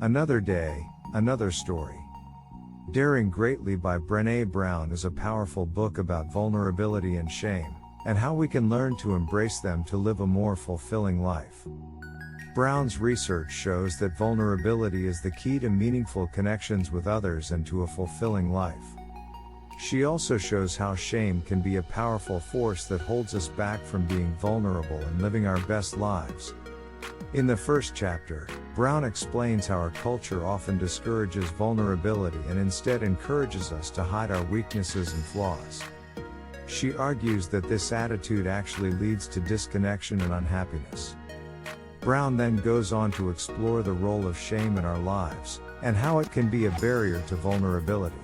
Another Day, Another Story. Daring Greatly by Brené Brown is a powerful book about vulnerability and shame, and how we can learn to embrace them to live a more fulfilling life. Brown's research shows that vulnerability is the key to meaningful connections with others and to a fulfilling life. She also shows how shame can be a powerful force that holds us back from being vulnerable and living our best lives. In the first chapter, Brown explains how our culture often discourages vulnerability and instead encourages us to hide our weaknesses and flaws. She argues that this attitude actually leads to disconnection and unhappiness. Brown then goes on to explore the role of shame in our lives, and how it can be a barrier to vulnerability.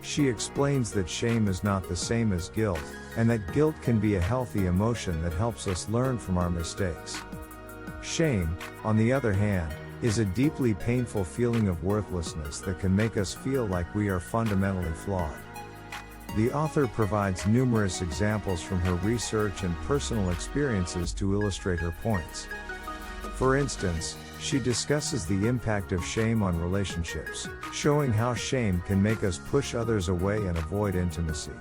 She explains that shame is not the same as guilt, and that guilt can be a healthy emotion that helps us learn from our mistakes. Shame, on the other hand, is a deeply painful feeling of worthlessness that can make us feel like we are fundamentally flawed. The author provides numerous examples from her research and personal experiences to illustrate her points. For instance, she discusses the impact of shame on relationships, showing how shame can make us push others away and avoid intimacy.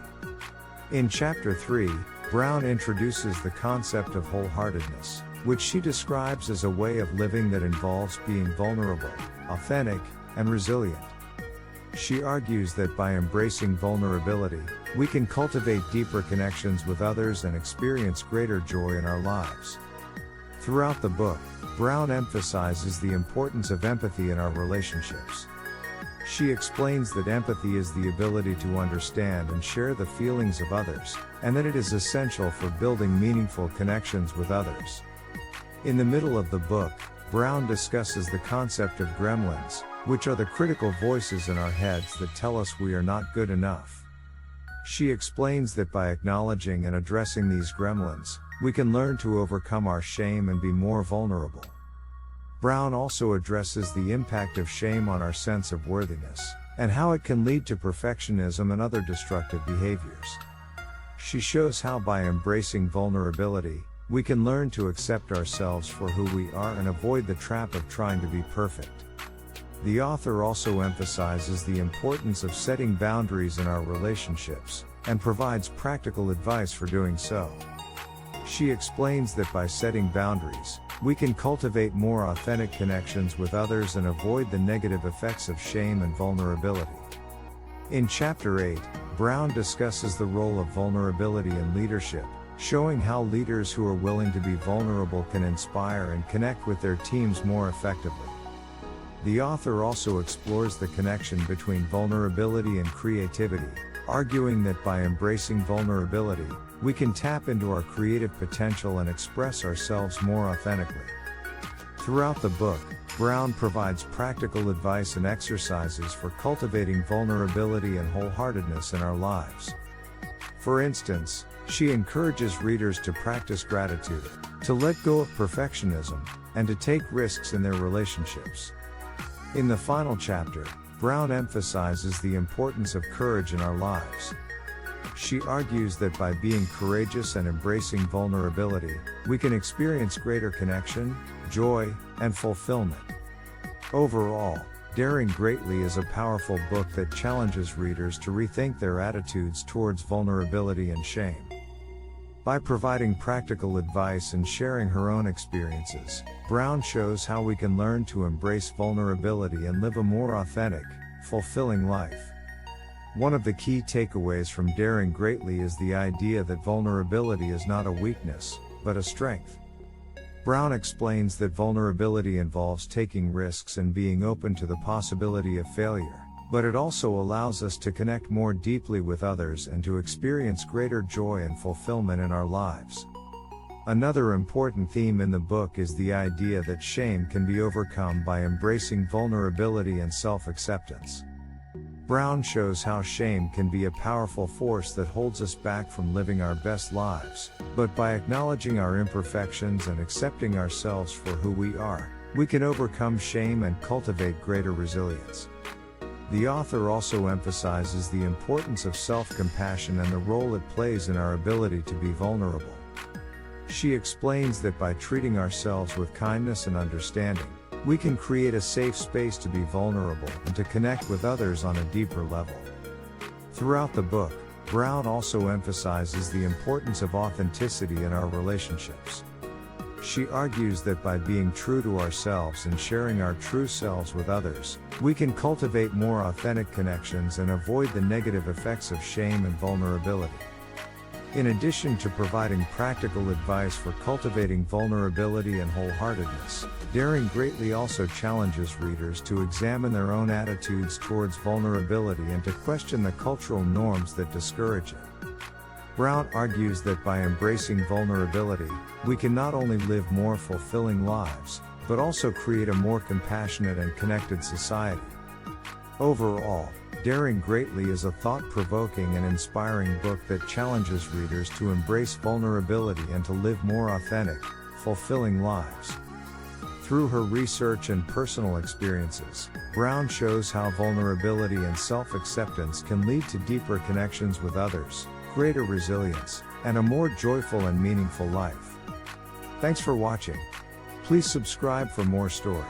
In Chapter 3, Brown introduces the concept of wholeheartedness, which she describes as a way of living that involves being vulnerable, authentic, and resilient. She argues that by embracing vulnerability, we can cultivate deeper connections with others and experience greater joy in our lives. Throughout the book, Brown emphasizes the importance of empathy in our relationships. She explains that empathy is the ability to understand and share the feelings of others, and that it is essential for building meaningful connections with others. In the middle of the book, Brown discusses the concept of gremlins, which are the critical voices in our heads that tell us we are not good enough. She explains that by acknowledging and addressing these gremlins, we can learn to overcome our shame and be more vulnerable. Brown also addresses the impact of shame on our sense of worthiness, and how it can lead to perfectionism and other destructive behaviors. She shows how by embracing vulnerability, we can learn to accept ourselves for who we are and avoid the trap of trying to be perfect. The author also emphasizes the importance of setting boundaries in our relationships, and provides practical advice for doing so. She explains that by setting boundaries, we can cultivate more authentic connections with others and avoid the negative effects of shame and vulnerability. In Chapter 8, Brown discusses the role of vulnerability in leadership, showing how leaders who are willing to be vulnerable can inspire and connect with their teams more effectively. The author also explores the connection between vulnerability and creativity, arguing that by embracing vulnerability, we can tap into our creative potential and express ourselves more authentically. Throughout the book, Brown provides practical advice and exercises for cultivating vulnerability and wholeheartedness in our lives. For instance, she encourages readers to practice gratitude, to let go of perfectionism, and to take risks in their relationships. In the final chapter, Brown emphasizes the importance of courage in our lives. She argues that by being courageous and embracing vulnerability, we can experience greater connection, joy, and fulfillment. Overall, Daring Greatly is a powerful book that challenges readers to rethink their attitudes towards vulnerability and shame. By providing practical advice and sharing her own experiences, Brown shows how we can learn to embrace vulnerability and live a more authentic, fulfilling life. One of the key takeaways from Daring Greatly is the idea that vulnerability is not a weakness, but a strength. Brown explains that vulnerability involves taking risks and being open to the possibility of failure, but it also allows us to connect more deeply with others and to experience greater joy and fulfillment in our lives. Another important theme in the book is the idea that shame can be overcome by embracing vulnerability and self-acceptance. Brown shows how shame can be a powerful force that holds us back from living our best lives, but by acknowledging our imperfections and accepting ourselves for who we are, we can overcome shame and cultivate greater resilience. The author also emphasizes the importance of self-compassion and the role it plays in our ability to be vulnerable. She explains that by treating ourselves with kindness and understanding, we can create a safe space to be vulnerable and to connect with others on a deeper level. Throughout the book, Brown also emphasizes the importance of authenticity in our relationships. She argues that by being true to ourselves and sharing our true selves with others, we can cultivate more authentic connections and avoid the negative effects of shame and vulnerability. In addition to providing practical advice for cultivating vulnerability and wholeheartedness, Daring Greatly also challenges readers to examine their own attitudes towards vulnerability and to question the cultural norms that discourage it. Brown argues that by embracing vulnerability, we can not only live more fulfilling lives, but also create a more compassionate and connected society. Overall, Daring Greatly is a thought-provoking and inspiring book that challenges readers to embrace vulnerability and to live more authentic, fulfilling lives. Through her research and personal experiences, Brown shows how vulnerability and self-acceptance can lead to deeper connections with others, greater resilience, and a more joyful and meaningful life. Thanks for watching. Please subscribe for more story.